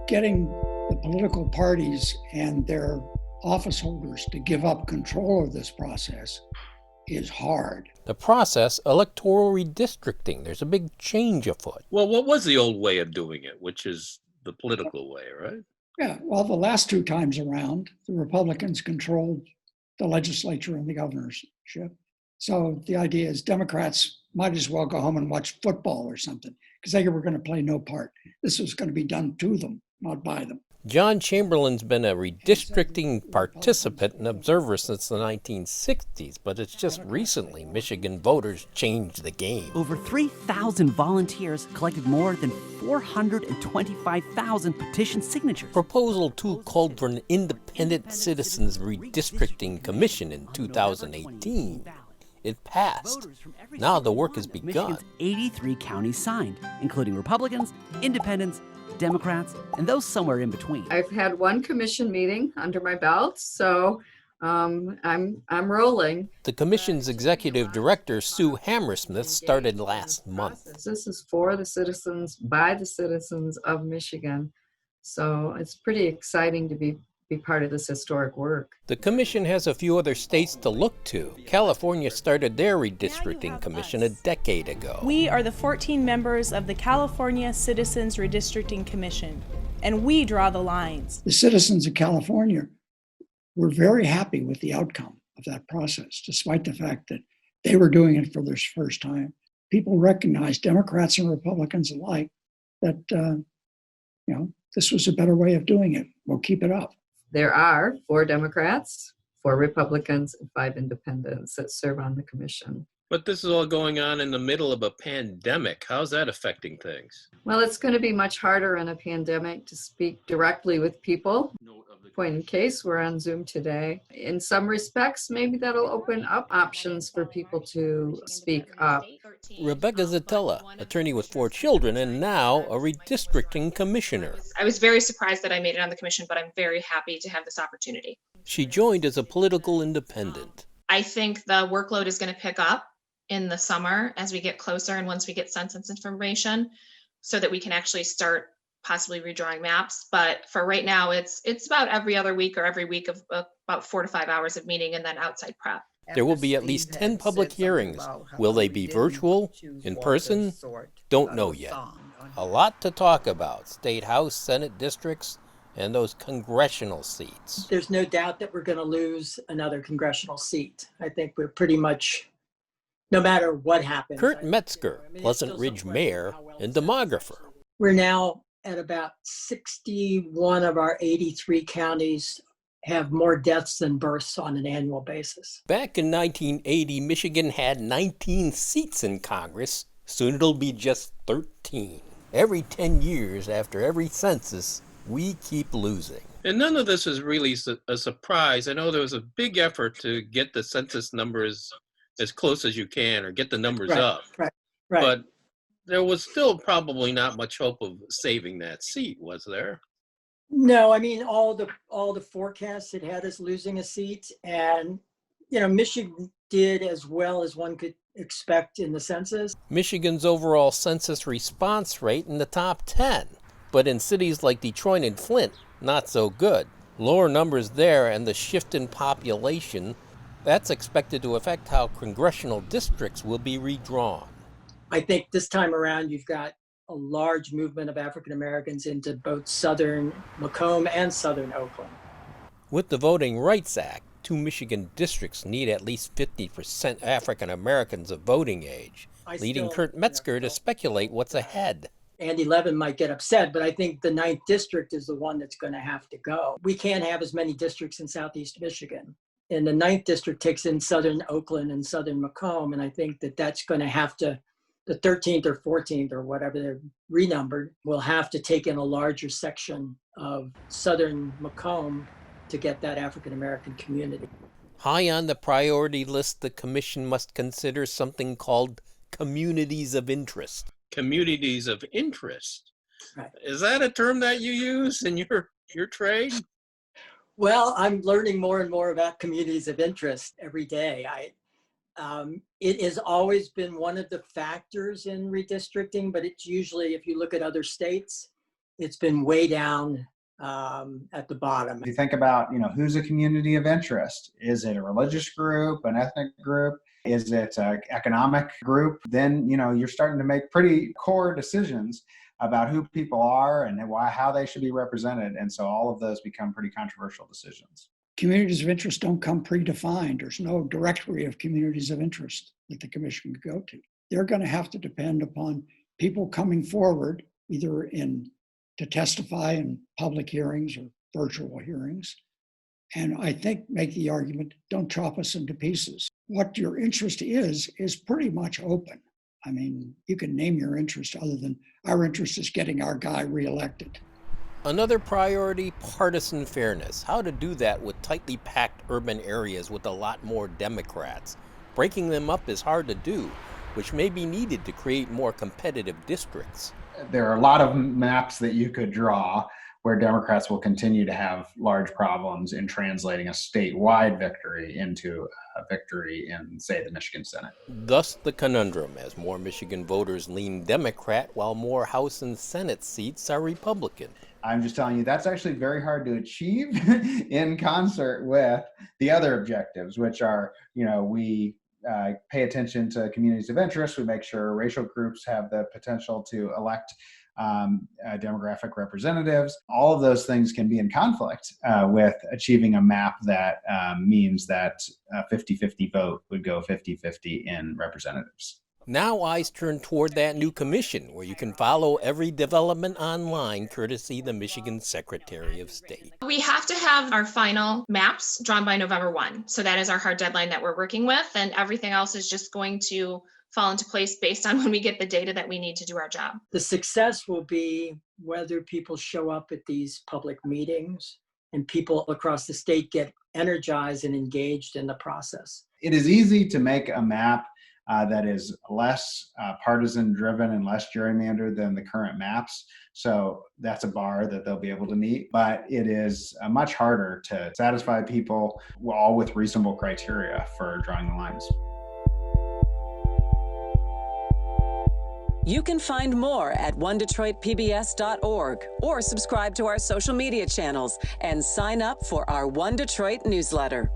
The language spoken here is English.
Getting the political parties and their office holders to give up control of this process is hard. The process, electoral redistricting. There's a big change afoot. Well, what was the old way of doing it, which is the political way, right? Yeah, well, the last two times around, the Republicans controlled the legislature and the governorship. So the idea is Democrats might as well go home and watch football or something because they were going to play no part. This was going to be done to them, not by them. John Chamberlain's been a redistricting participant and observer since the 1960s, but it's just recently Michigan voters changed the game. Over 3,000 volunteers collected more than 425,000 petition signatures. Proposal 2 called for an independent citizens redistricting commission in 2018. It passed. Now the work has begun. Michigan's 83 counties signed, including Republicans, Independents, Democrats, and those somewhere in between. I've had one commission meeting under my belt, so I'm rolling. The commission's executive director, Sue Hammersmith, started last month. This is for the citizens, by the citizens of Michigan. So it's pretty exciting to be part of this historic work. The commission has a few other states to look to. California started their redistricting commission a decade ago. We are the 14 members of the California Citizens Redistricting Commission, and we draw the lines. The citizens of California were very happy with the outcome of that process, despite the fact that they were doing it for their first time. People recognized, Democrats and Republicans alike, that this was a better way of doing it. We'll keep it up. There are 4 Democrats, 4 Republicans, and 5 independents that serve on the commission. But this is all going on in the middle of a pandemic. How's that affecting things? Well, it's going to be much harder in a pandemic to speak directly with people. Point in case, we're on Zoom today. In some respects, maybe that'll open up options for people to speak up. Rebecca Zatella, attorney with 4 children and now a redistricting commissioner. I was very surprised that I made it on the commission, but I'm very happy to have this opportunity. She joined as a political independent. I think the workload is going to pick up in the summer as we get closer and once we get census information so that we can actually start possibly redrawing maps. But for right now, it's about every other week or every week of about 4 to 5 hours of meeting and then outside prep. There will be at least 10 public hearings. Will they be virtual, in person? Don't know yet. A lot to talk about. State House, Senate districts, and those congressional seats. There's no doubt that we're going to lose another congressional seat. I think we're pretty much, no matter what happens. Kurt Metzger, Pleasant Ridge mayor and demographer. We're now at about 61 of our 83 counties have more deaths than births on an annual basis. Back in 1980, Michigan had 19 seats in Congress. Soon it'll be just 13. Every 10 years after every census, we keep losing. And none of this is really a surprise. I know there was a big effort to get the census numbers as close as you can or get the numbers up. Right. But there was still probably not much hope of saving that seat, was there? No, I mean, all the forecasts it had us losing a seat, and Michigan did as well as one could expect in the census. Michigan's overall census response rate in the top 10, but in cities like Detroit and Flint, not so good. Lower numbers there and the shift in population, that's expected to affect how congressional districts will be redrawn. I think this time around you've got a large movement of African Americans into both southern Macomb and southern Oakland. With the Voting Rights Act, 2 Michigan districts need at least 50% African Americans of voting age, leading Kurt Metzger to speculate what's ahead. Andy Levin might get upset, but I think the 9th district is the one that's going to have to go. We can't have as many districts in southeast Michigan. And the 9th district takes in southern Oakland and southern Macomb, and I think that that's going to have to, the 13th or 14th or whatever they're renumbered, will have to take in a larger section of southern Macomb to get that African American community. High on the priority list, the commission must consider something called communities of interest. Communities of interest? Right. Is that a term that you use in your trade? Well, I'm learning more and more about communities of interest every day. It has always been one of the factors in redistricting, but it's usually, if you look at other states, it's been way down at the bottom. If you think about, who's a community of interest? Is it a religious group, an ethnic group? Is it an economic group? Then, you're starting to make pretty core decisions about who people are and how they should be represented. And so all of those become pretty controversial decisions. Communities of interest don't come predefined. There's no directory of communities of interest that the commission could go to. They're going to have to depend upon people coming forward, either to testify in public hearings or virtual hearings. And I think make the argument, don't chop us into pieces. What your interest is pretty much open. I mean, you can name your interest other than our interest is getting our guy reelected. Another priority, partisan fairness. How to do that with tightly packed urban areas with a lot more Democrats. Breaking them up is hard to do, which may be needed to create more competitive districts. There are a lot of maps that you could draw where Democrats will continue to have large problems in translating a statewide victory into a victory in, say, the Michigan Senate. Thus the conundrum, as more Michigan voters lean Democrat while more House and Senate seats are Republican. I'm just telling you, that's actually very hard to achieve in concert with the other objectives, which are, we pay attention to communities of interest. We make sure racial groups have the potential to elect demographic representatives. All of those things can be in conflict with achieving a map that means that a 50-50 vote would go 50-50 in representatives. Now eyes turn toward that new commission where you can follow every development online courtesy the Michigan Secretary of State. We have to have our final maps drawn by November 1. So that is our hard deadline that we're working with, and everything else is just going to fall into place based on when we get the data that we need to do our job. The success will be whether people show up at these public meetings and people across the state get energized and engaged in the process. It is easy to make a map that is less partisan driven and less gerrymandered than the current maps. So that's a bar that they'll be able to meet. But it is much harder to satisfy people all with reasonable criteria for drawing the lines. You can find more at onedetroitpbs.org or subscribe to our social media channels and sign up for our One Detroit newsletter.